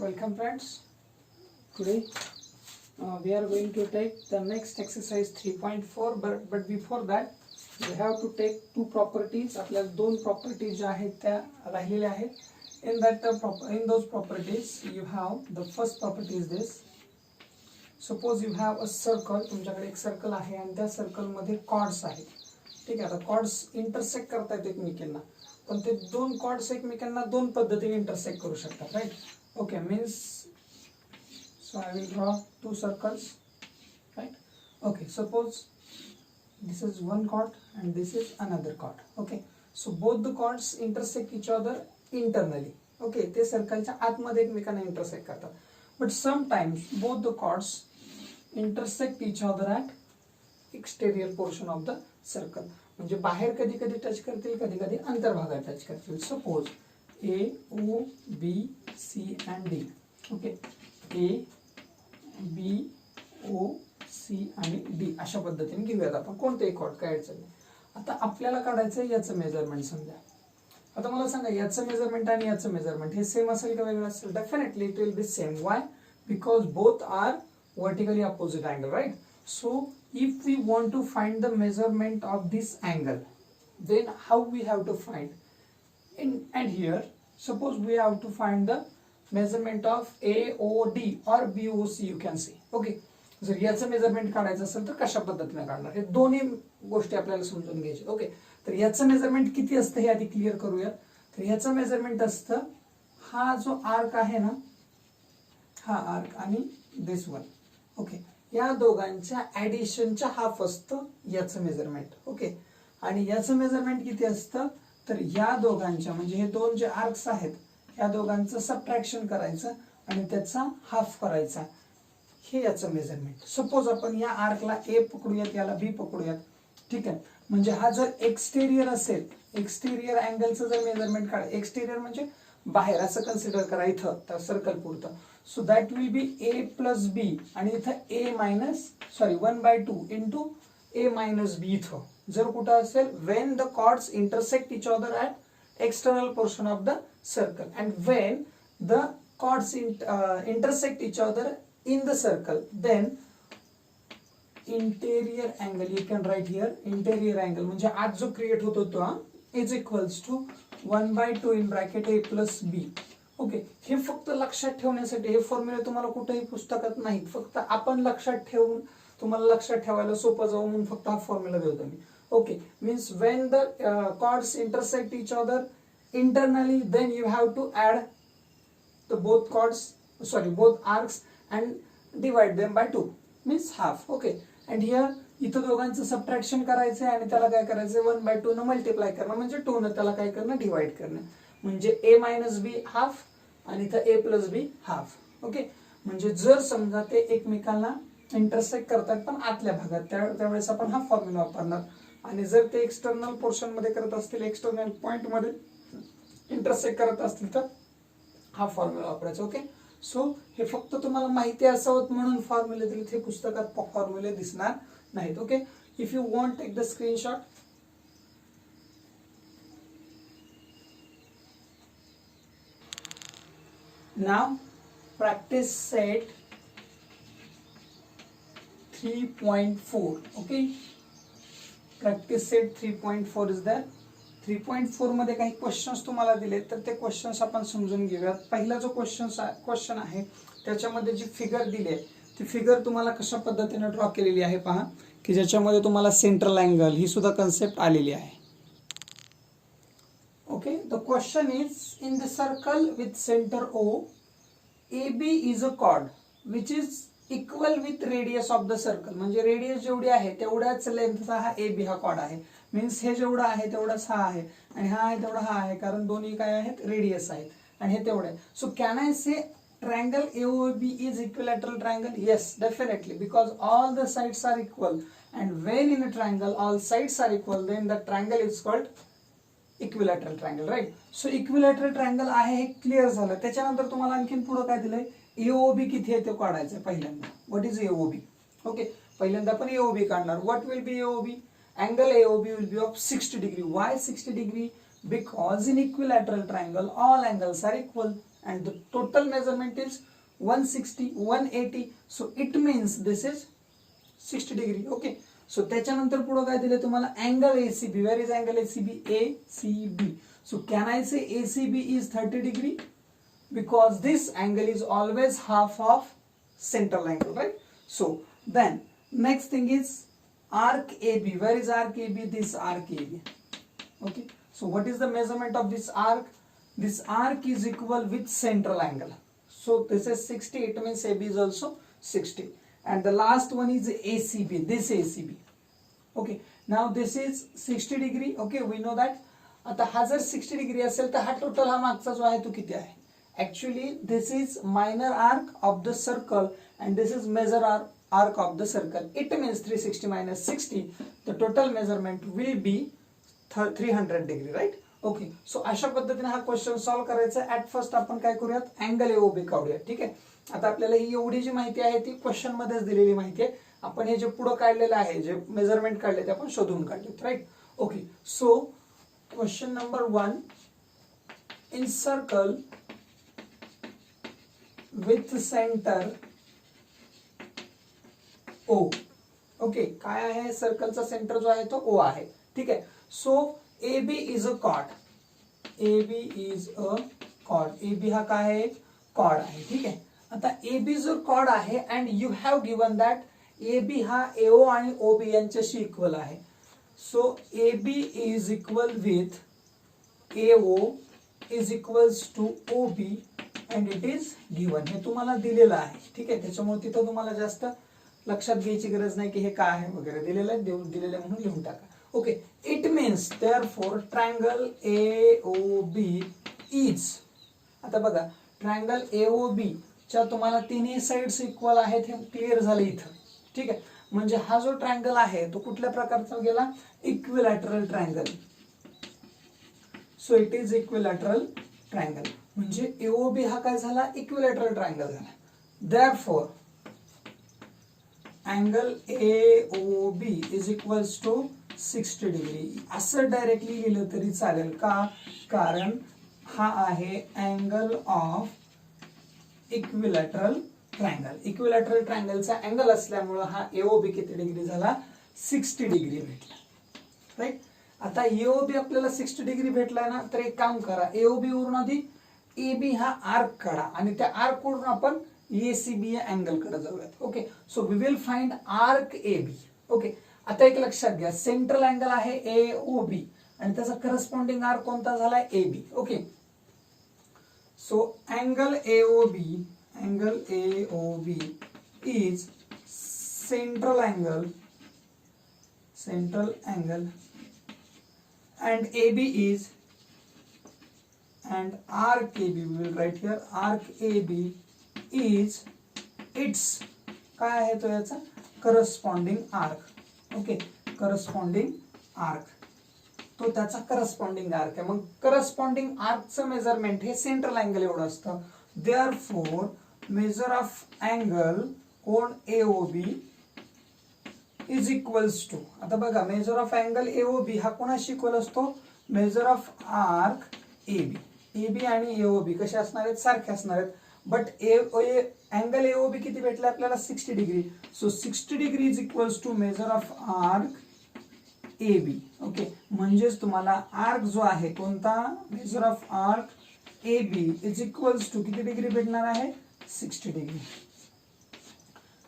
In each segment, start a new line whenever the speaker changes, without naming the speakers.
Welcome friends. Today we are going to take the next exercise 3.4 but before that we have to take two properties. आपल्याला दोन properties ज्या आहेत त्या राहिलेल्या आहेत. In those properties you have the first property is this. Suppose you have a circle. तुमच्याकडे एक circle आहे आणि त्या सर्कल मध्ये कॉर्ड्स आहेत. ठीक आहे, आता कॉर्ड्स इंटरसेक्ट करतात एकमेकांना, पण ते दोन कॉर्ड्स एकमेकांना दोन पद्धतीने इंटरसेक्ट करू शकतात, right? Okay, means so I will draw two circles, right? Okay, suppose this is one chord and this is another chord. Okay, so both the chords intersect each other internally. Okay, ते सर्कलच्या आतमध्ये एकमेकांना intersect करतात, but sometimes both the chords intersect each other at exterior portion of the circle. म्हणजे बाहेर कधी कधी touch करतील, कधी कधी अंतर्भागात टच करतील. Suppose A, O, B, C and D. Okay, A, B, O, C आणि D अशा पद्धतीने घेऊयात आपण कोणतेही कॉर्ड, काय अडचण नाही. आता आपल्याला काढायचं आहे याचं मेजरमेंट. समजा आता मला सांगा याचं मेजरमेंट आणि याचं मेजरमेंट हे सेम असेल का वेगळं असेल? Definitely it will be same. Why? Because both are vertically opposite angle, right? So if we want to find the measurement of this angle, then how we have to find? And here suppose we have to find the measurement of AOD or BOC, you can see. Okay, जर याचं measurement काढायचं असेल तर कशा पद्धतीने काढणार, हे दोन्ही गोष्टी आपल्याला समजून घ्यायचे. ओके, तर याचं मेजरमेंट किती असतं हे आधी क्लिअर करूया. तर याचं मेजरमेंट असतं हा जो आर्क आहे ना, हा आर्क आणि दिस वन. ओके, या दोघांच्या ऍडिशनच्या हाफ असतं याचं मेजरमेंट. ओके, आणि याचं मेजरमेंट किती असतं तर या दोघांच्या म्हणजे हे दोन जे आर्क्स आहेत या दोघांचं सबट्रॅक्शन करायचं आणि त्याचा हाफ करायचा, हे याचं मेजरमेंट. सपोज आपण या आर्कला ए पकडूयात, याला बी पकडूयात. ठीक आहे, म्हणजे हा जर एक्सटेरियर असेल, एक्सटेरियर अँगलचं जर मेजरमेंट काढ, एक्सटेरियर म्हणजे बाहेर असं कन्सिडर करा इथं तर सर्कल पुरतं. So that will be a plus b आणि इथं a minus 1/2 into a minus b इथं जर कुठं असेल, when the chords intersect each other at external portion of the circle and when the chords intersect each other in the circle, then interior angle, you can write here interior angle म्हणजे आज जो create होतो तो is equals to 1/2 in bracket a plus b. Okay, हे फक्त लक्षात ठेवण्यासाठी, हे फॉर्म्युला तुम्हाला कुठेही पुस्तकात नाहीत, फक्त आपण लक्षात ठेवून तुम्हाला लक्षात ठेवायला सोपं जाऊ म्हणून फक्त हा फॉर्म्युला देतो मी. Okay, means when the chords intersect each other internally, then you have to add the both arcs and divide them by 2, means half. Okay, and here इथं दोघांचं सबट्रॅक्शन करायचं आणि त्याला काय करायचं 1/2 न मल्टिप्लाय करणं, म्हणजे 2 न त्याला काय करणं डिवाइड करणं, म्हणजे a मायनस बी हाफ आणि इथं a plus b half. Okay, म्हणजे जर समजा ते एकमेकांना इंटरसेक्ट करतात पण आतल्या भागात, त्यावेळेस आपण हा फॉर्म्युला वापरणार. आणि जर ते एक्सटर्नल पोर्शन मध्ये करत असतील, एक्सटर्नल पॉइंट मध्ये इंटरसेक्ट करत असतील तर हा फॉर्म्युला वापरायचा. ओके, सो हे फक्त तुम्हाला माहिती असावं म्हणून फॉर्म्युले दिले, हे पुस्तकात फॉर्म्युले दिसणार नाहीत. Okay, if you want take the screenshot. Now practice set 3.4. Okay, practice set 3.4 is that. 3.4 मध्ये काही क्वेश्चन्स तुम्हाला दिले तर ते क्वेश्चन्स आपण समजून घेऊयात. पहिला जो क्वेश्चन आहे त्याच्यामध्ये जी फिगर दिली आहे ती फिगर तुम्हाला कशा पद्धतीने ड्रॉ केलेली आहे पहा, की ज्याच्यामध्ये तुम्हाला सेंट्रल अँगल ही सुद्धा कन्सेप्ट आलेली आहे. Okay, the question is in the circle with centre O, AB is a cord which is equal with radius of the circle. म्हणजे रेडियस जेवढी आहे तेवढ्याच लेंथचा हा AB हा कॉर्ड आहे. मीन्स हे जेवढा आहे तेवढाच हा आहे आणि हा आहे तेवढा हा आहे, कारण दोन्ही काय आहेत रेडियस आहेत आणि हे तेवढे. So can I say triangle AOB is equilateral triangle? Yes, definitely, because all the sides are equal and when in a triangle all sides are equal, then the triangle is called equilateral triangle, right? So equilateral triangle आहे हे clear झालं. त्याच्यानंतर तुम्हाला आणखीन पुढे काय दिलंय, AOB किती आहे ते काढायचं पहिल्यांदा. What is AOB? ओके, पहिल्यांदा आपण AOB काढणार. What will B AOB? Angle AOB will be of 60 degree. Why 60 degree? because in equilateral triangle all angles are equal and the total measurement is 160, 180. So it means this is 60 degree. Okay. So त्याच्यानंतर पुढे काय दिले तुम्हाला angle ACB. Where is angle ACB? ACB. So can I say ACB is 30 degree? Because this angle is always half of central angle, right? So then next thing is arc AB. Where is arc AB? This arc AB. Okay. So what is the measurement of this arc? This arc is equal with central angle. So this is 60. It means AB is also 60. And the last one is ACB. This ACB. Okay. Now this is 60 degree. Okay. We know that. आता हा जर 60 degree असेल तर हा total हा मागचा जो आहे तो किती आहे? Actually this is minor arc of the circle and this is major arc of the circle. It means 360 minus 60. The total measurement will be 300 degree, right? Okay. So अशा पद्धतीने हा क्वेश्चन सॉल्व्ह करायचा. ऍट फर्स्ट आपण काय करूयात? Angle AOB काढूया. ठीक आहे. आता आपल्याला ही एवढी जी माहिती आहे ती क्वेश्चन मध्येच दिलेली माहिती आहे. आपण हे जे पुढे काढलेलं आहे, जे मेजरमेंट काढले ते आपण शोधून काढलेत, right? Okay. So question number 1, in circle with centre O. Okay. काय आहे? सर्कलचा सेंटर जो आहे तो ओ आहे. ठीक आहे. So AB is a chord. AB is a chord. AB हा काय आहे? chord आहे. ठीक आहे. आता AB जो chord आहे and you have given that AB हा AO आणि OB यांच्याशी इक्वल आहे. So AB is equal with AO is equals to OB and it is given. हे तुम्हाला दिलेलं आहे. ठीक आहे. त्याच्यामुळे तिथं तुम्हाला जास्त लक्षात घ्यायची गरज नाही की हे काय आहे वगैरे. दिलेलं आहे, दिलेलं आहे म्हणून लिहून टाका. Okay, it means therefore triangle AOB is. आता बघा, ट्रायंगल AOB च्या तुम्हाला तिन्ही साइड्स इक्वल आहेत हे क्लिअर झालं इथं. ठीक आहे. म्हणजे हा जो ट्रायंगल आहे तो कुठल्या प्रकारचा गेला? Equilateral triangle. So it is equilateral triangle. म्हणजे AOB हा काय झाला? इक्विलॅटरल ट्रायंगल झाला. therefore angle AOB is equals to 60 degree. असं डायरेक्टली लिहिलं तरी चालेल. का? कारण हा आहे angle of equilateral triangle. Equilateral ट्रायंगलचा अँगल असल्यामुळे हा AOB किती डिग्री झाला? 60 डिग्री भेटला, राईट? आता AOB आपल्याला 60 डिग्री भेटलाय ना, तर एक काम करा, AOB वरून आधी AB हा आर्क काढा आणि त्या आर्क वरून आपण ACB या अँगल कडे जाऊयात. ओके. So we will find arc AB. Okay. आता एक लक्षात घ्या, सेंट्रल अँगल आहे AOB आणि त्याचा करस्पॉन्डिंग आर्क कोणता झालाय? AB. Okay. So angle AOB is central angle and AB is and arc AB, we will write here arc AB is its काय आहे तो याचा? Corresponding arc. Okay. Corresponding arc तो त्याचा करस्पॉन्डिंग आर्क आहे. मग करस्पॉन्डिंग आर्कचं मेजरमेंट हे central angle एवढं असतं. देअरफॉर मेजर ऑफ अँगल कोण AOB इज इक्वल्स टू. आता बघा, मेजर ऑफ अँगल AOB हा कोणाशी इक्वल असतो? Major of arc AB. AB आणि AOB कसे असणार आहेत? सारखे असणार आहेत. बट अँगल AOB किती भेटला आपल्याला? 60 degree. So 60 degree is equals to measure of arc AB. Okay. म्हणजेच तुम्हाला आर्क जो आहे कोणता? Measure of arc AB is equals to किती डिग्री भेटणार आहे? 60 degree.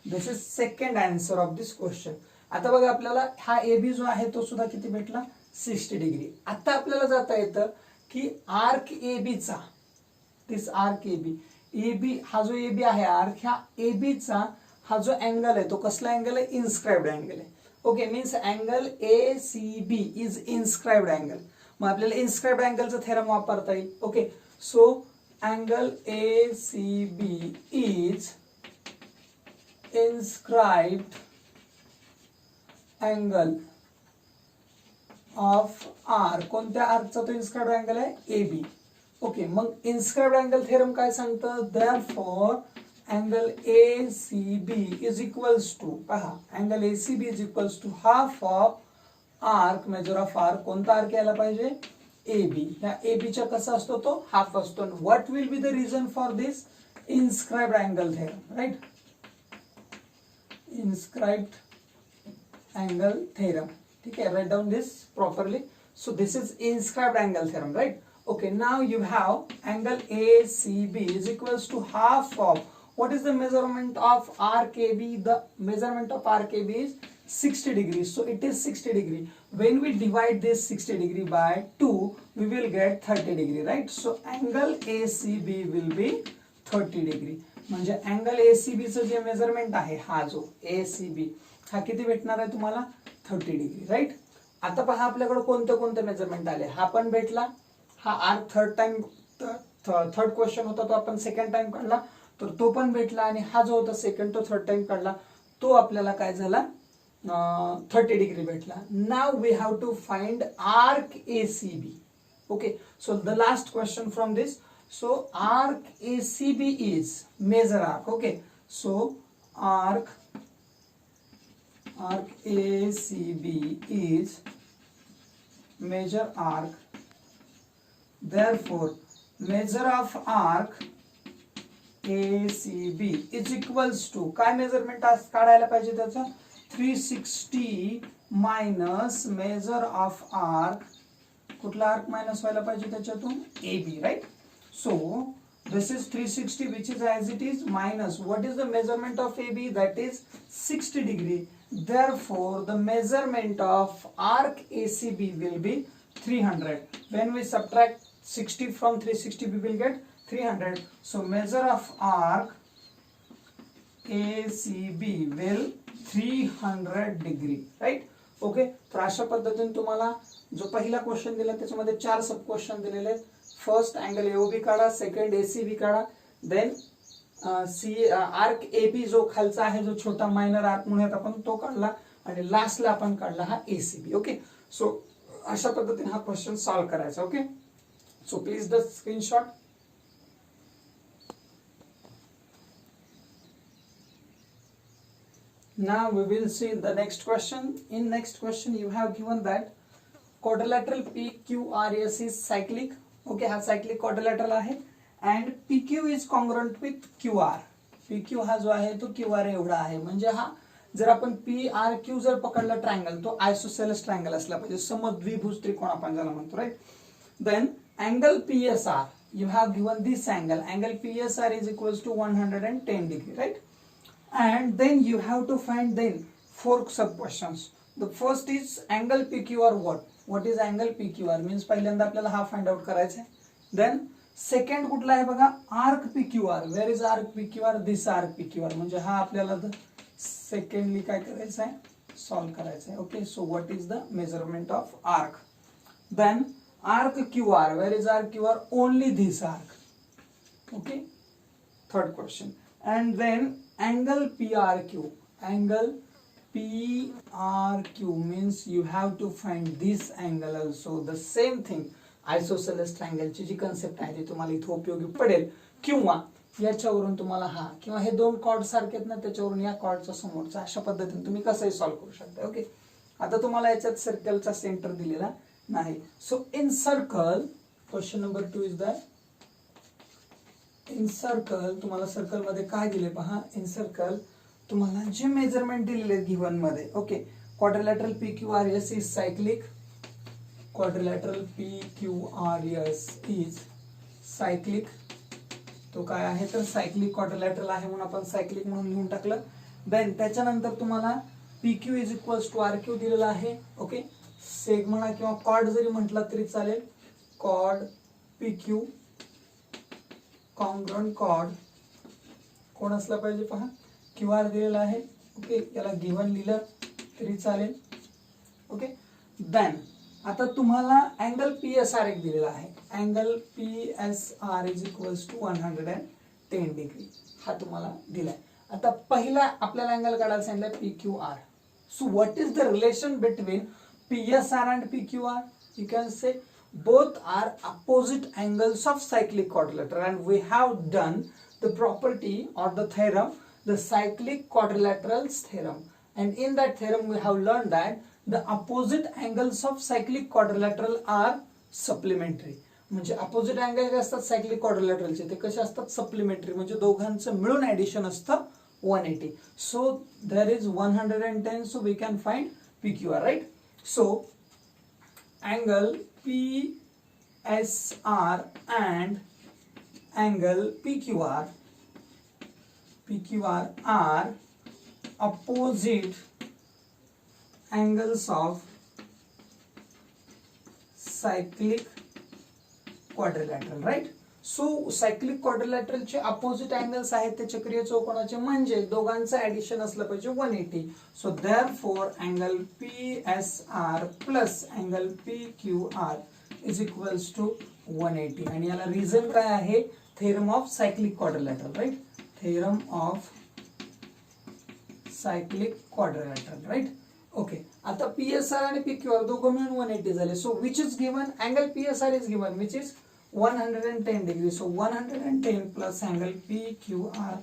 This is second answer of this question. आता बघा, आपल्याला हा AB जो आहे तो सुद्धा किती भेटला? 60 डिग्री. आता आपल्याला जाता येतं की आर्क AB चा, दिस आर्क AB हा जो AB आहे आर्क, ह्या AB चा हा जो अँगल आहे तो कसला अँगल आहे? इन्स्क्राइब्ड अँगल आहे. Okay. Means angle ACB is inscribed angle. मग आपल्याला इन्स्क्राइब्ड अँगलचा थेरम वापरता येईल. Okay. So angle ACB is inscribed angle of R. कोणत्या आर्कचा तो इन्स्क्राइब्ड अँगल आहे? AB. ओके. मग इन्स्क्राइब्ड अँगल थेरम काय सांगतं? Therefore angle ACB is equals to, पहा, angle ACB is equals to half of arc major of arc. कोणता arc यायला पाहिजे? AB. ह्या AB च्या कसा असतो तो हाफ असतो. What will be the reason for this? Inscribed angle theorem, right? Inscribed angle theorem. ठीक आहे, write down this properly. So this is inscribed angle theorem, right? Okay, now you have angle ACB is equals to half of, what is the measurement of RKB? The measurement of RKB is 60 degrees. So it is 60 degree. When we divide this 60 degree by 2, we will get 30 degree, right? So angle ACB will be 30 degree. म्हणजे angle ACB चं जे measurement आहे, हा जो ACB हा किती भेटणार आहे तुम्हाला? 30 डिग्री, राईट? आता पहा आपल्याकडे कोणते कोणते मेजरमेंट आले. हा पण भेटला, हा आर्क थर्ड क्वेश्चन होता तो आपण सेकंड टाइम काढला, तर तो पण भेटला. आणि हा जो होता सेकंड तो थर्ड टाइम काढला, तो आपल्याला काय झाला? 30 डिग्री भेटला. Now we have to find arc ACB. Okay, so the last question from this. So arc ACB is measure arc. Okay, so arc ACB is measure arc. Therefore, measure of arc ACB is equals to, काय measurement काढायला पाहिजे त्याचा? 360 minus measure of arc. कुठला arc minus व्हायला पाहिजे त्याच्यातून? AB, right? So this is 360 which is as it is minus, what is the measurement of AB? That is 60 degree. Therefore the measurement of arc ACB will be 300. When we subtract 60 from 360 we will get 300. So measure of arc ACB will 300 degree, right? Okay, तर अशा पद्धतीने तुम्हाला जो पहिला question दिला त्याच्यामध्ये 4 sub question दिलेले आहेत. फर्स्ट अँगल AOB काढा, सेकंड ACB काढा, देन आर्क AB जो खालचा आहे जो छोटा मायनर आर्क म्हणूयात आपण तो काढला, आणि लास्टला आपण काढला हा ACB. ओके, सो अशा पद्धतीने हा क्वेश्चन सॉल्व्ह करायचा. Okay, so please the screenshot. Now we will see the next question. In next question you have given that quadrilateral PQRS is cyclic. Okay, हा cyclic quadrilateral आहे and PQ is congruent with QR. PQ हा जो आहे तो QR एवढा आहे. म्हणजे हा जर आपण PRQ जर पकडला ट्रायंगल तो आयसोसेलेस ट्रायंगल असला पाहिजे, समद्विभुज त्रिकोण आपण ज्याला म्हणतो, right? Then angle PSR you have given this angle PSR is equals to 110 degree, right? And then you have to find then 4 sub questions. The first is angle PQR. What is angle PQR? Means पहिल्यांदा आपल्याला हा find out करायचा आहे. Then second कुठला आहे बघा? Arc PQR. Where is arc PQR? This arc PQR. म्हणजे हा आपल्याला सेकंडली काय करायचं आहे? सॉल्व करायचं आहे. Okay, so what is the measurement of arc? Then arc QR. Where is arc QR? Only this arc. Okay, third question. And then angle PRQ. Angle PRQ means you have to find this angle also. The same thing. Isosceles triangle ची जी concept आहे ती तुम्हाला इथे उपयोगी पडेल, किंवा याच्यावरून तुम्हाला हा किंवा हे दोन कॉर्ड सारखे आहेत ना त्याच्यावरून या कॉर्डचा समोरचा, अशा पद्धतीने तुम्ही कसंही सॉल्व्ह करू शकता. ओके, आता तुम्हाला याच्यात सर्कलचा सेंटर दिलेला नाही. So in circle question number 2 is that in circle तुम्हाला सर्कल मध्ये काय दिले पहा. इन सर्कल तुम्हाला जे मेजरमेंट दिलेले गिव्हन मध्ये. Okay, quadrilateral PQRS is cyclic. Quadrilateral PQRS is cyclic. तो काय आहे तर सायक्लिक क्वाड्रिलॅटरल आहे म्हणून आपण सायक्लिक म्हणून लिहून टाकलं. देन त्याच्यानंतर तुम्हाला PQ is equals to RQ दिलेला आहे. ओके, सेग म्हणा किंवा कॉर्ड जरी म्हटला तरी चालेल. कॉर्ड PQ कॉन्ग्रुएंट कॉर्ड कोण असला पाहिजे पहा. QR दिलेला आहे. ओके, याला गिव्हन लिहिलं तरी चालेल. ओके, देन आता तुम्हाला अँगल PSR एक दिलेला आहे. Angle PSR is equals to 110 degree हा तुम्हाला दिलाय. आता पहिला आपल्याला अँगल काढायला सांगितलं PQR. So what is the relation between PSR and PQR? You can say both are opposite angles of cyclic quadrilateral, and we have done the property or the theorem, the cyclic quadrilaterals theorem, and in that theorem we have learned that the opposite angles of cyclic quadrilateral are supplementary. म्हणजे opposite angle जे असतात cyclic क्वाड्रिलॅटरलचे ते कसे असतात supplementary, म्हणजे दोघांचं मिळून ऍडिशन असतं 180. So there is 110, so we can find PQR, right. So angle PSR and angle PQR are opposite angles of cyclic quadrilateral, right? So cyclic क्वाड्रिलॅटरलचे अपोजिट अँगल्स आहेत ते चक्रीय चौकोनाचे, म्हणजे दोघांचं ऍडिशन असलं पाहिजे 180. So therefore angle PSR plus angle PQR is equals to 180. आणि याला रिझन काय आहे, theorem of cyclic quadrilateral, right. Theorem of cyclic quadrilateral, right. Okay, आता PSR आणि PQR दोघं मिळून 180 झाले. So which is given, angle PSR is given which is 110 degree. So 110 plus angle PQR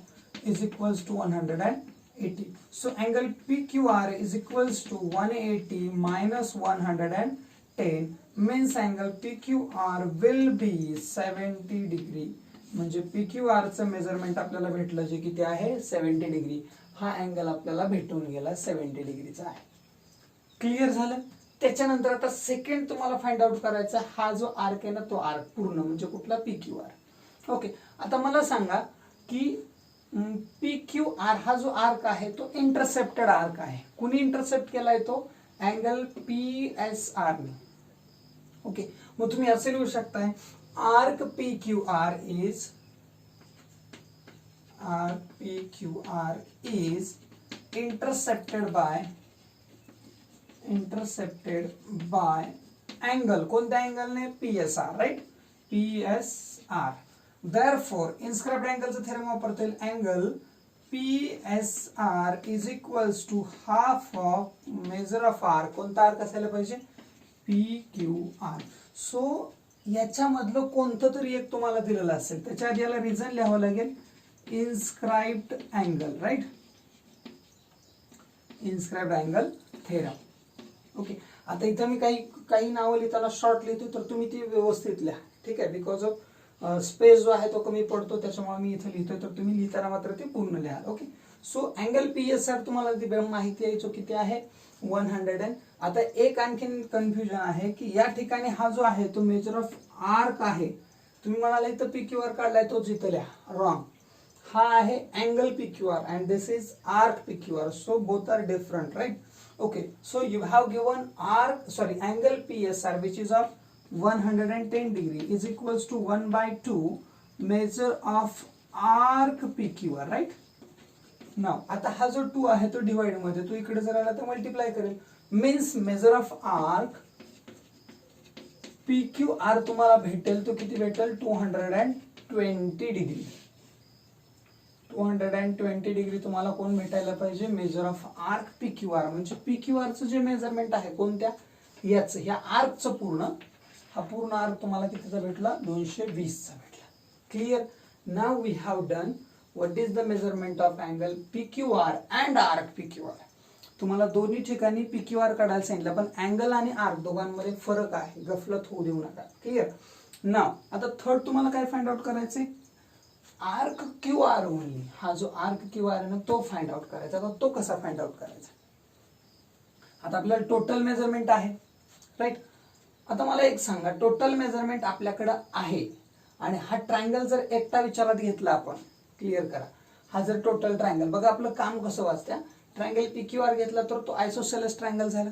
is equals to 180. So angle PQR is equals to 180 minus 110 means angle PQR will be 70 degree. म्हणजे PQR चं measurement आपल्याला भेटलं जे किती आहे 70 degree. हा angle आपल्याला भेटून गेला 70 डिग्रीचा आहे. क्लिअर झालं. त्याच्यानंतर आता सेकंड तुम्हाला फाइंड आउट करायचा, हा जो आर्क आहे ना तो आर्क पूर्ण म्हणजे कुठला PQR. ओके, आता मला सांगा की PQR हा जो आर्क आहे तो इंटरसेप्टेड आर्क आहे. कुणी इंटरसेप्ट केलाय तो, अँगल PSR ने. ओके, मग तुम्ही असे लिहू शकताय arc PQR is intercepted by angle, कोणत्या अँगलने, PSR, right. PSR. Therefore inscribed अँगलचं थेरम वापरता येईल. Angle PSR is equals to half of major of arc. कोणता आर्क असायला पाहिजे, PQR. सो याच्यामधलं कोणतं तरी एक तुम्हाला दिलेलं असेल, त्याच्या आधी याला रिझन लिहावं लागेल, inscribed angle, right. Inscribed angle theorem. Okay, आता इथं मी काही नावं लिहिताना शॉर्ट लिहितो तर तुम्ही ती व्यवस्थित लिहा, ठीक आहे. बिकॉज ऑफ स्पेस जो आहे तो कमी पडतो त्याच्यामुळे मी इथं लिहितोय, तर तुम्ही लिहिताना मात्र ते पूर्ण लिहा. ओके, सो अँगल PSR तुम्हाला ती माहिती आहे जो किती आहे 100. आता एक आणखीन कन्फ्युजन आहे की या ठिकाणी हा जो आहे तो मेजर ऑफ आर्क आहे. तुम्ही म्हणाला इथं PQR काढलाय तोच इथं लिहा, रॉंग. हा आहे angle PQR and this is arc PQR. So both are different, right. Okay, so you have given angle PSR which is of 110 degree is equals to 1/2 measure of arc PQR, right? Now आता हा जो 2 आहे तो divide मध्ये, तो इकडे जर आला तर मल्टिप्लाय करेल, means major of arc PQR तुम्हाला भेटेल तो किती भेटेल 220 डिग्री. 220 डिग्री तुम्हाला कोण भेटायला पाहिजे, मेजर ऑफ आर्क PQR. म्हणजे PQR चं जे मेजरमेंट आहे कोणत्या याचं, ह्या आर्कचं पूर्ण, हा पूर्ण आर्क तुम्हाला कितीचा भेटला 220 चा भेटला. Clear. Now we have done what is the measurement of angle PQR and arc PQR. तुम्हाला दोन्ही ठिकाणी PQR काढायला सांगितलं, पण अँगल आणि आर्क दोघांमध्ये फरक आहे, गफलत होऊ देऊ नका. क्लिअर. नाउ आता थर्ड तुम्हाला काय फाइंड आउट करायचंय, आर्क QR ओनली. हा जो आर्क QR आहे ना तो फाइंड आउट करायचा. आता तो कसा फाइंड आउट करायचा, आता आपल्याला टोटल मेजरमेंट आहे, राईट. आता मला एक सांगा, टोटल मेजरमेंट आपल्याकडे आहे आणि हा ट्रायंगल जर एकटा विचारात घेतला आपण, क्लिअर करा, हा जर टोटल ट्रायंगल, बघा आपलं काम कसं वाचत्या, ट्रायंगल PQR घेतला तर तो आयसोसेलेस ट्रायंगल झाला.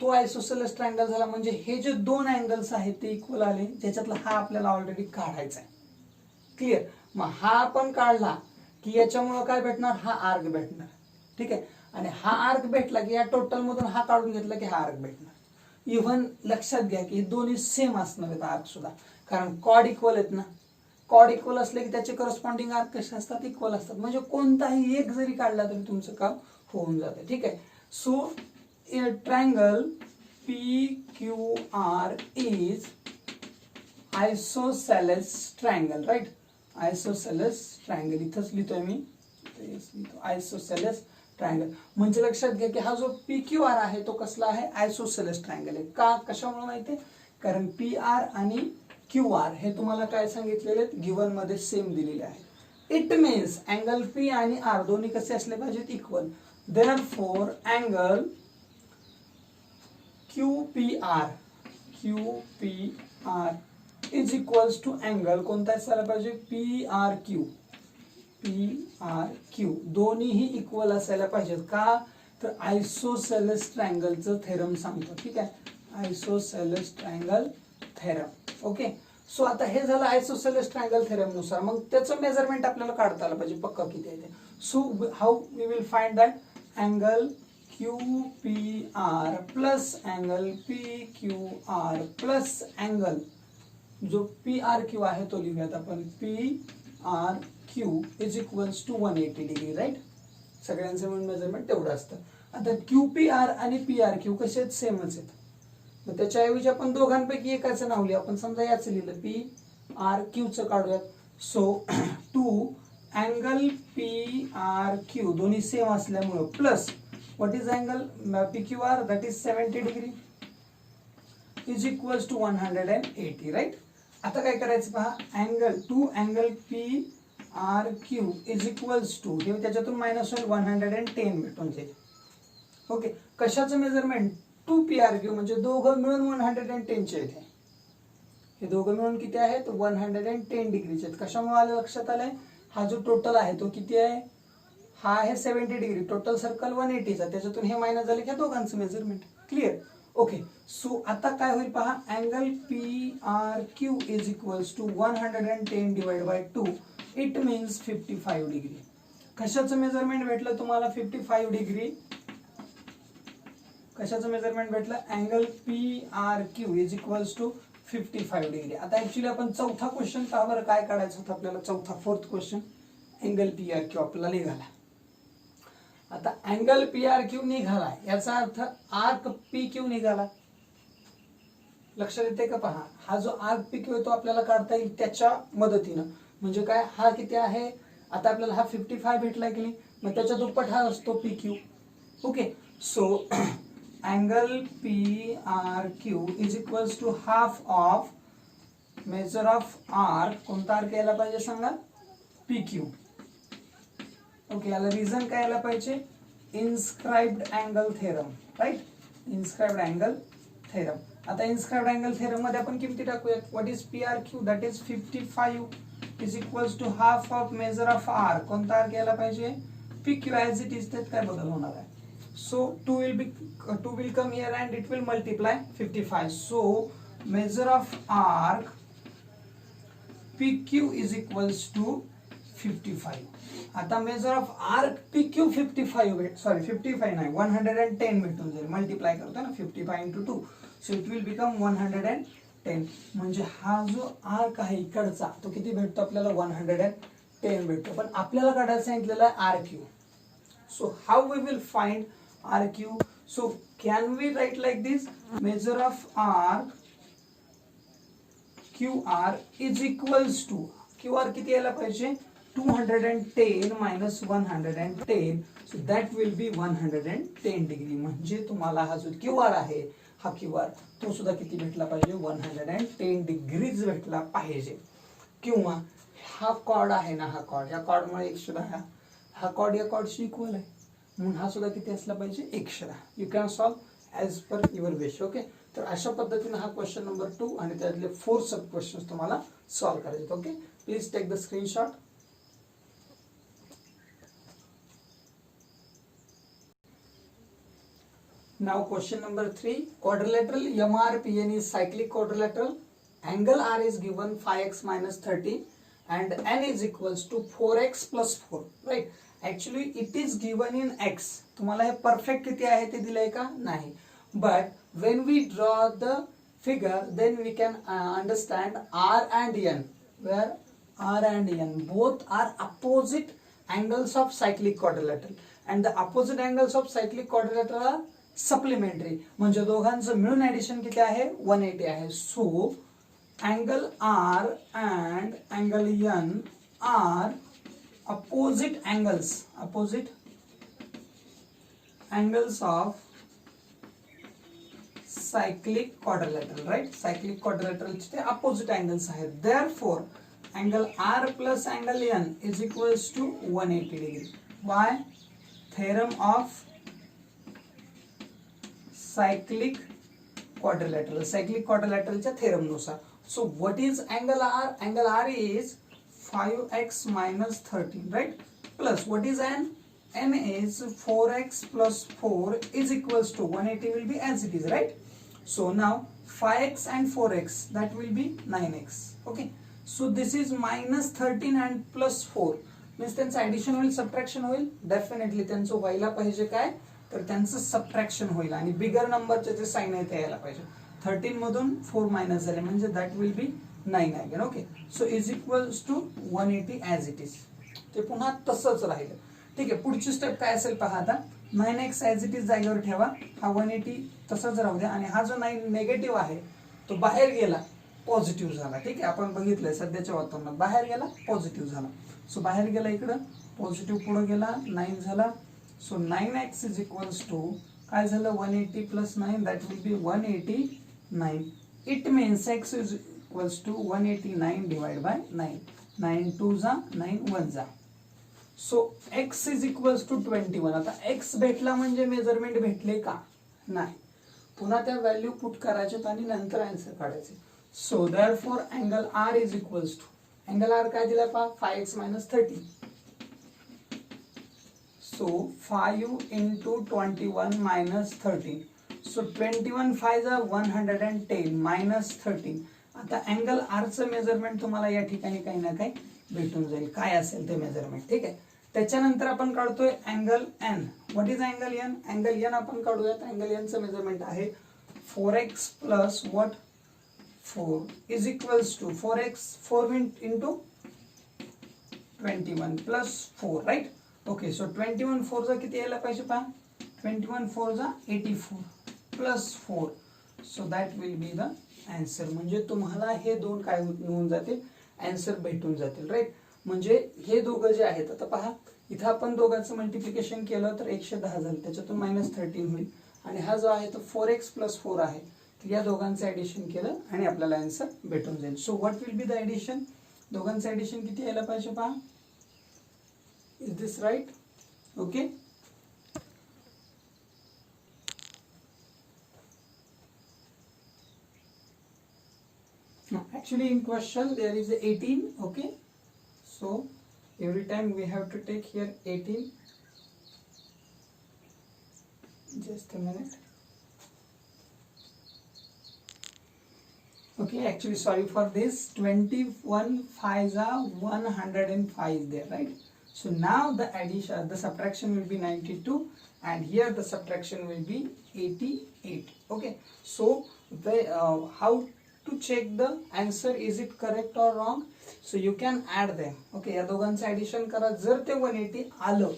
तो आयसोसेलेस ट्रायंगल झाला म्हणजे हे जे दोन अँगल्स आहेत ते इक्वल आले, ज्याच्यातला हा आपल्याला ऑलरेडी काढायचा आहे. क्लिअर. मग हा आपण काढला की याच्यामुळे काय भेटणार, हा आर्क भेटणार, ठीक आहे. आणि हा आर्क भेटला की या टोटल मधून हा काढून घेतला की हा आर्क भेटणार. इव्हन लक्षात घ्या की हे दोन्ही सेम असणार आहेत आर्क सुद्धा, कारण कॉड इक्वल आहेत ना. कॉड इक्वल असले की त्याचे करस्पॉन्डिंग आर्क कसे असतात, इक्वल असतात. म्हणजे कोणताही एक जरी काढला तरी तुमचं काम होऊन जातं, ठीक आहे. So triangle PQR is isosceles triangle, right. Isosceles triangle इथंच लिहितोय मी, आयसोसेलेस ट्रायंगल. म्हणजे लक्षात घ्या की हा जो PQR आहे तो कसला आहे, आयसोसेलेस ट्रायंगल आहे. का, कशामुळे माहितीये, कारण पी आर आणि क्यू आर हे तुम्हाला काय सांगितलेले गिवन मध्ये सेम दिलेले आहेत. इट मीन्स अँगल पी आणि आर दोन्ही कसे असले पाहिजेत equal. Therefore angle QPR is equals to angle कोणता असायला पाहिजे PRQ दोन्हीही इक्वल असायला पाहिजेत. का तर आयसोसेलेस ट्रायंगलचं थेरम सांगतो. ठीक आहे, isosceles triangle theorem. Okay, so आता हे झालं आयसोसेलेस ट्रायंगल थेरम नुसार. मग त्याचं मेजरमेंट आपल्याला काढता आलं पाहिजे पक्का किती आहे ते. So how we will find that angle QPR plus angle PQR plus angle जो PRQ आहे तो लिहूयात आपण PRQ is equals to 180 degree. Right, सगळ्यांचं मिळून मेजरमेंट तेवढं असतं. आता QPR आणि PRQ कसे आहेत सेमच आहेत. मग त्याच्याऐवजी आपण दोघांपैकी एकाचं नाव लिहू. आपण समजा याचं लिहिलं PRQचं काढूयात. सो टू अँगल PRQ दोन्ही सेम असल्यामुळं plus what is angle PQR that is 70 degree is equals to 180. Right, आता काय करायचं पहा angle to angle PRQ is equals to हे त्याच्यातून मायनस होईल 110 भेटून जाईल. ओके, कशाचं मेजरमेंट 2PRQ म्हणजे दोघं मिळून 110 चे आहेत. हे दोघं मिळून किती आहेत 110 डिग्रीचे आहेत. कशामुळे आलं लक्षात आलंय हा जो टोटल आहे तो किती आहे हा आहे 70 डिग्री. टोटल सर्कल 180 चा त्याच्यातून हे मायनस झाले की दोघांचं मेजरमेंट. क्लिअर. ओके, सो आता काय होईल पहा angle PRQ is equals to 110 divide by 2 it means 55 degree. कशाचं मेजरमेंट भेटलं तुम्हाला 55 डिग्री. कशाचं मेजरमेंट भेटलं angle PRQ is equals to 55 degree. आता ऍक्च्युली आपण चौथा क्वेश्चन का बरं काय काढायचं होतं आपल्याला चौथा फोर्थ क्वेश्चन अँगल PRQ आपल्याला निघाला. आता अँगल PRQ निघाला याचा अर्थ आर्क PQ निघाला. लक्षात येते का पहा हा जो आर्क PQ आहे तो आपल्याला काढता येईल त्याच्या मदतीनं. म्हणजे काय हा किती आहे आता आपल्याला हा 55 भेटला की नाही मग त्याच्या दुप्पट हा असतो PQ. Okay, so angle PRQ is equals to half of major of arc कोणता आर्क यायला पाहिजे सांगा PQ. ओके, याला रिझन काय यायला पाहिजे inscribed angle theorem. Right, inscribed angle theorem. आता इन्स्क्राइब्ड अँगल थेरम मध्ये आपण किमती टाकूयात. What is PRQ that is 55 is equals to half of major of arc कोणता आर्क यायला पाहिजे PQ ऍज इट इज. त्यात काय बदल होणार आहे. So 2 will come here and it will multiply 55. So measure of arc PQ is equals to 55. आता major of arc PQ 55 sorry 55 नाही 110 भेटून जाईल. मल्टिप्लाय करतो ना 55 into 2 so it will become 110. म्हणजे हा जो आर्क आहे इकडचा तो किती भेटतो आपल्याला 110 भेटतो. पण आपल्याला काढायला सांगितलेला आहे RQ. So how we will find RQ. So can we write like this measure of arc QR is equals to QR किती यायला पाहिजे 210 minus 110 so that will be 110 degree. म्हणजे तुम्हाला हा जो QR आहे हा QR तो सुद्धा किती भेटला पाहिजे 110 डिग्रीज भेटला पाहिजे. किंवा हा कॉर्ड आहे ना हा कॉर्ड या कॉर्डमुळे 110 हा कॉर्ड या कॉर्डशी इक्वल आहे म्हणून हा सुद्धा किती असला पाहिजे 110. You can solve as per your wish. Okay, तर अशा पद्धतीने हा क्वेश्चन नंबर 2 आणि त्यातले 4 सब क्वेश्चन तुम्हाला सॉल्व करायचे. Okay, please take the screenshot. Now question number 3 quadrilateral MRPN is cyclic quadrilateral. Angle R is given 5x minus 30 and n is equals to 4x plus 4. Right? Actually it is given in x. तुम्हाला हे perfect किती आहे ते दिलंय का नाही. But when we draw the figure then we can understand R and N, where R and N both are opposite angles of cyclic quadrilateral and the opposite angles of cyclic quadrilateral are supplementary. म्हणजे दोघांचं मिळून addition किती आहे 180 आहे. So angle R and angle N are opposite angles of cyclic quadrilateral, right. Cyclic क्वाड्रिलॅटरलचे ते opposite angles आहेत. Therefore angle R plus angle N is equals to 180 degree. By theorem of cyclic quadrilateral, cyclic क्वाड्रिलॅटरलच्या theorem नुसार. So what is angle R? Angle R is 5x minus 13, right? Plus what is n? N is 4x plus 4 is equals to 180 will be as it is, right? So now 5x and 4x, that will be 9x. Okay. So this is minus 13 and plus 4. Means त्यांचं addition होईल, subtraction होईल. Definitely त्यांचं व्हायला पाहिजे काय? तर त्यांचं subtraction होईल आणि बिगर नंबरचे जे साइन आहे ते यायला पाहिजे. 13 मधून 4 मायनस झाले म्हणजे that will be 9 again. Okay. So is equals to 180 as it is. ते पुन्हा तसंच राहिलं. ठीक आहे. पुढची स्टेप काय असेल पहा आता. 9x ॲज इट इज जागेवर ठेवा. हा 180 तसंच राहू द्या आणि हा जो 9 नेगेटिव्ह आहे तो बाहेर गेला, पॉझिटिव्ह झाला. ठीक आहे. आपण बघितलंय सध्याच्या वातावरणात बाहेर गेला, पॉझिटिव्ह झाला. सो बाहेर गेला इकडं, पॉझिटिव्ह पुढे गेला, 9 झाला. So 9x is equals to काय झालं 180 plus 9 that will B 189. It means x is equals to 189 divided by 9. 9 2 जा 9 1 जा. So x is equals to 21. आता x भेटला म्हणजे मेजरमेंट भेटले का? नाही. पुन्हा त्या व्हॅल्यू पुट करायचे आणि नंतर आन्सर काढायचे. So therefore angle r is equals to, angle r काय दिला पहा 5x minus 30. So 5 into 21 minus 13. So 21 5 जा 110 minus 13. आता अँगल आरचं मेजरमेंट तुम्हाला या ठिकाणी काही ना काही भेटून जाईल, काय असेल ते मेजरमेंट. ठीक आहे. त्याच्यानंतर आपण काढतोय angle N. What is angle N? Angle N आपण काढूयात. अँगल एनचं मेजरमेंट आहे 4x plus what 4 is equals to 4x 4 into 21 plus 4, right. Okay. So 21 4 जा किती यायला पाहिजे पहा. 21 4 जा 84 plus 4. So that will be the answer. म्हणजे तुम्हाला हे दोन काय होऊन जातील, आन्सर भेटून जातील, राईट. म्हणजे हे दोघं जे आहेत, आता पहा इथं आपण दोघांचं मल्टिप्लिकेशन केलं तर 110 झालं, त्याच्यातून -13 होईल आणि हा जो आहे तो 4x प्लस 4 आहे, तर या दोघांचं ऍडिशन केलं आणि आपल्याला आन्सर भेटून जाईल. So what will be the addition? दोघांचं ऍडिशन किती यायला पाहिजे पहा. Is this right? Okay. Actually in question there is 18. Okay, so every time we have to take here 18. Just a minute. Okay, actually sorry for this. 21 5s are 105 there, right? So now the addition, the subtraction will be 92 and here the subtraction will be 88. Okay, so the how to check the answer, is it correct or wrong? So you can add them. Okay, या दोघांचं addition करा. जर ते 180 आलं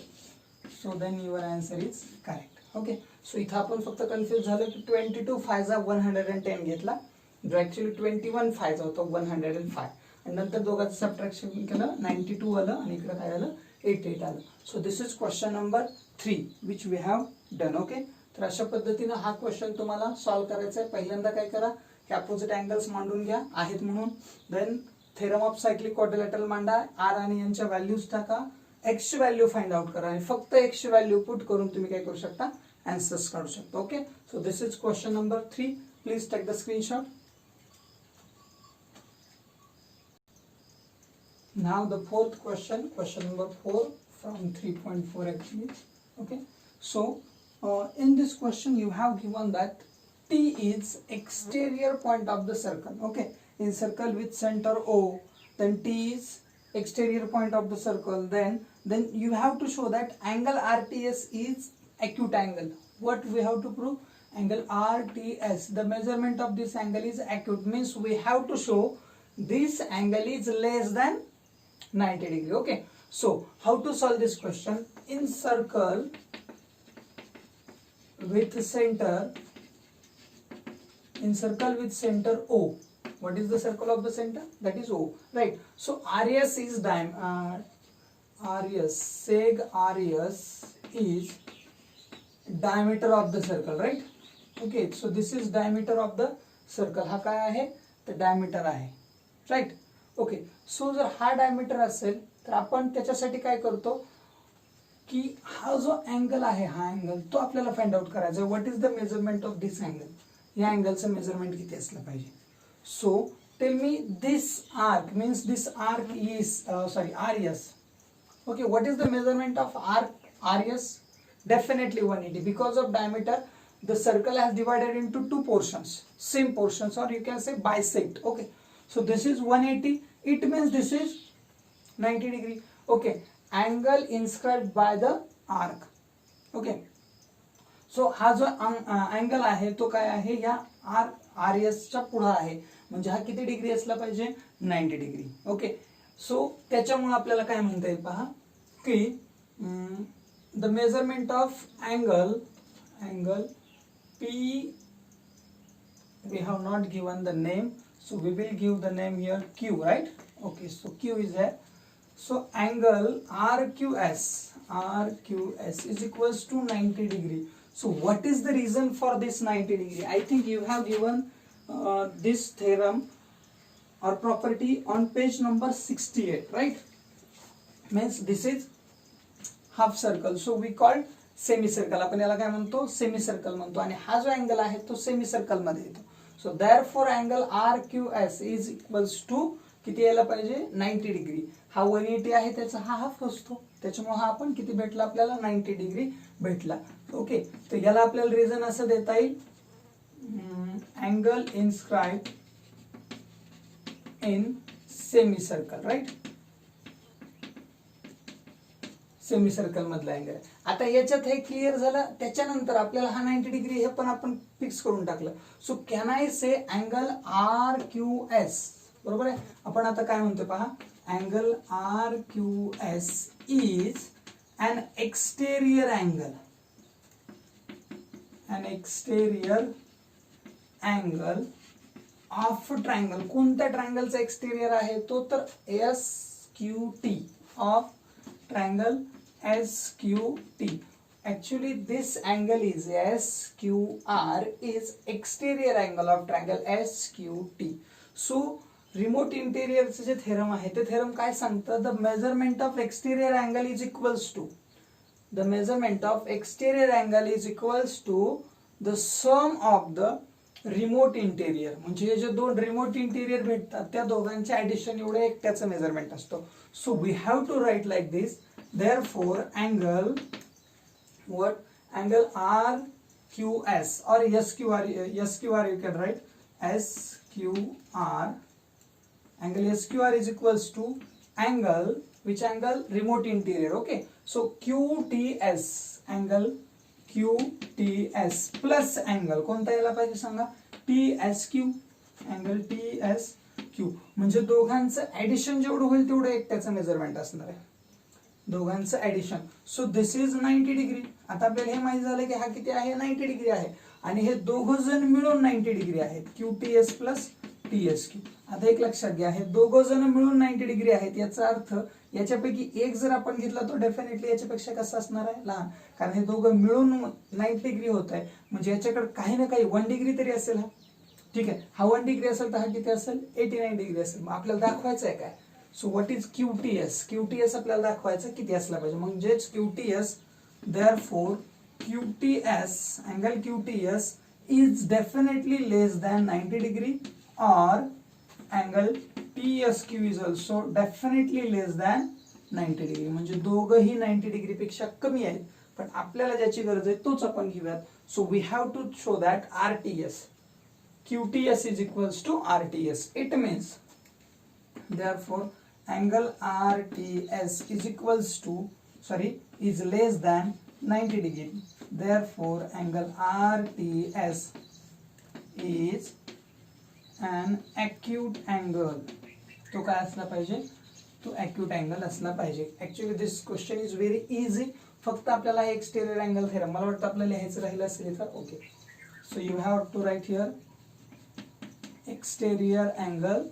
so then your answer is correct. Okay, so इथं आपण फक्त confuse झालो की 22 5 जा 110 घेतला, जो ऍक्च्युअली 21 5 होता 105 आणि नंतर दोघांचं सबट्रॅक्शन केलं 92 आलं आणि इकडे काय आलं 88 आलं. So this is question number 3 which we have done. Okay. तर अशा पद्धतीनं हा क्वेश्चन तुम्हाला सॉल्व्ह करायचा आहे. पहिल्यांदा काय करा, हे अपोजिट अँगल्स मांडून घ्या आहेत म्हणून. Then theorem of cyclic quadrilateral मांडा, आर आणि यांच्या व्हॅल्यूज टाका, एक्स ची व्हॅल्यू फाइंड आउट करा आणि फक्त एक्स ची व्हॅल्यू पुट करून तुम्ही काय करू शकता, आन्सर्स काढू शकता. Okay. So this is question number 3. Please take the screenshot. Now the fourth question, question number 4 from 3.4 actually. Okay. So in this question you have given that T is exterior point of the circle. Okay. In circle with center O, then T is exterior point of the circle. Then you have to show that angle RTS is acute angle. What we have to prove? Angle RTS. The measurement of this angle is acute. Means we have to show this angle is less than 90 degree. Okay. So how to solve this question? In circle with center, in circle with center O, what is the circle of the center? That is O, right? So RS is RS, seg RS is diameter of the circle, right? Okay, so this is diameter of the circle. हा काय आहे, तर diameter आहे, right. Okay, so जर हा diameter असेल तर आपण त्याच्यासाठी काय करतो की हा जो अँगल आहे, हा अँगल तो आपल्याला फाइंड आउट करायचा. What is the measurement of this angle, या अँगलचं मेजरमेंट किती असलं पाहिजे. So tell me this arc means this arc is RS. Okay, what is the measurement of arc RS? Definitely 180. Because of diameter, the circle has divided into two portions, same portions, or you can say bisect. Okay, so this is 180. It means this is 90 degree. Okay, angle inscribed by the arc. Okay, so हा जो angle आहे तो काय आहे, या RS च्या पुढे आहे. म्हणजे हा किती डिग्री असला पाहिजे, 90 डिग्री. ओके, सो त्याच्यामुळे आपल्याला काय म्हणता येईल पहा की the measurement of angle P, we have not given the name, so we will give the name here Q, right? Okay, so Q is there. So angle RQS is equals to 90 degree. So what is the reason for this 90 degree? I think you have given this theorem or property on page number 68, right? Means this is half circle, so we called semi circle. आपण याला काय म्हणतो, semi circle म्हणतो. आणि हा जो angle आहे तो सेमी सर्कल मध्ये येतो. So therefore angle RQS is equals to किती यायला पाहिजे, 90 डिग्री. हा 180 आहे, त्याचा हा हाफ असतो, त्याच्यामुळे हा आपण किती भेटला आपल्याला, 90 डिग्री भेटला. ओके, तर याला आपल्याला रिझन असं देता येईल, angle inscribe in semi circle, right. Semi circle मधला अँगल. आता याच्यात हे क्लिअर झालं. त्याच्यानंतर आपल्याला हा 90 डिग्री हे पण आपण फिक्स करून टाकलं. So can I say angle RQS, बरोबर आहे. आपण आता काय म्हणतो पहा, angle RQS is an exterior angle, of triangle. कोणत्या ट्रायंगलचा एक्सटेरियर आहे तो, तर SQT, of triangle SQT. Actually this angle is SQR is exterior angle of triangle SQT. So remote interior चे जे थेरम आहे ते थेरम काय सांगतं, the measurement of exterior angle is equals to the sum of the remote interior. म्हणजे हे जे दोन रिमोट इंटेरियर भेटतात त्या दोघांचे ऍडिशन एवढं एक त्याचं मेजरमेंट असतो. So we have to write like this. Therefore angle RQS or SQR you can write SQR. Angle SQR is equals to angle, which angle, remote interior. Okay, so QTS, angle QTS plus angle कोणता यायला पाहिजे सांगा, TSQ, angle TSQ. म्हणजे दोघांचं addition जेवढं होईल तेवढं एक त्याचं मेजरमेंट असणार आहे, दोघांचं addition. So this is 90 degree. आता आपल्याला हे माहित झालं की हा किती आहे, 90 डिग्री आहे. आणि हे दोघं जण मिळून 90 डिग्री आहेत, QTS प्लस TSQ. आता एक लक्षात घ्या, हे दोघं जण मिळून 90 डिग्री आहेत. याचा अर्थ याच्यापैकी एक जर आपण घेतला तो डेफिनेटली याच्यापेक्षा कसा असणार आहे, लहान. कारण हे दोघं मिळून 90 डिग्री होत आहे, म्हणजे याच्याकडे काही ना काही 1 डिग्री तरी असेल हा. ठीक आहे, हा 1 डिग्री असेल तर हा किती असेल, 89 डिग्री असेल. मग आपल्याला दाखवायचं आहे काय, सो व्हॉट इज QTS आपल्याला दाखवायचं किती असला पाहिजे. म्हणजेच QTS, therefore QTS, angle QTS is definitely less than 90 degree, or angle TSQ is also definitely less than 90 degree. म्हणजे दोघंही 90 डिग्री पेक्षा कमी आहेत, पण आपल्याला ज्याची गरज आहे तोच आपण घेऊयात. So we have to show that QTS is equals to RTS. It means therefore angle RTS is equals to is less than 90 degree. Therefore angle RTS is an acute angle. तो काय असला पाहिजे, तो acute angle असला पाहिजे. Actually this question is very easy. फक्त आपल्याला exterior angle theorem मला वाटतं आपल्याला लिहायचं राहिलं असेल तर. Okay, so you have to write here exterior angle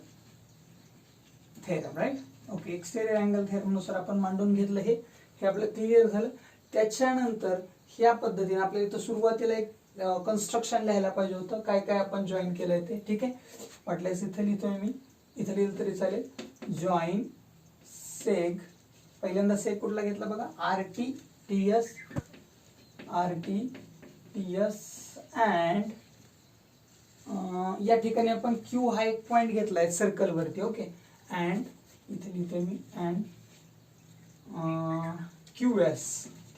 theorem, right. Okay, exterior angle theorem नुसार आपण मांडून घेतलं. हे आपलं क्लिअर झालं. त्याच्यानंतर ह्या पद्धतीने आपल्याला इथं सुरुवातीला एक कन्स्ट्रक्शन लिहायला पाहिजे होतं, काय काय आपण जॉईन केलंय ते. ठीक आहे, वाटल्यास इथे लिहितोय मी, इथे लिहिलं तरी चालेल. जॉईन सेग, पहिल्यांदा सेग कुठला घेतला बघा, RTTS अँड या ठिकाणी आपण क्यू हा एक पॉइंट घेतलाय सर्कल वरती. ओके, अँड इथे लिहितोय मी अँड QS.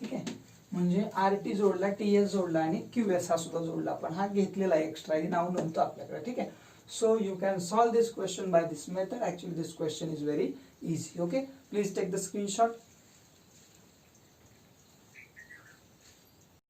ठीक आहे, म्हणजे RT जोडला, TS जोडला आणि QS हा सुद्धा जोडला. आपण हा घेतलेला आहे एक्स्ट्रा, हे नाव नव्हतं आपल्याकडे. ठीक आहे, so you can solve this question by this method. Actually this question is very easy. Okay, please take the screenshot.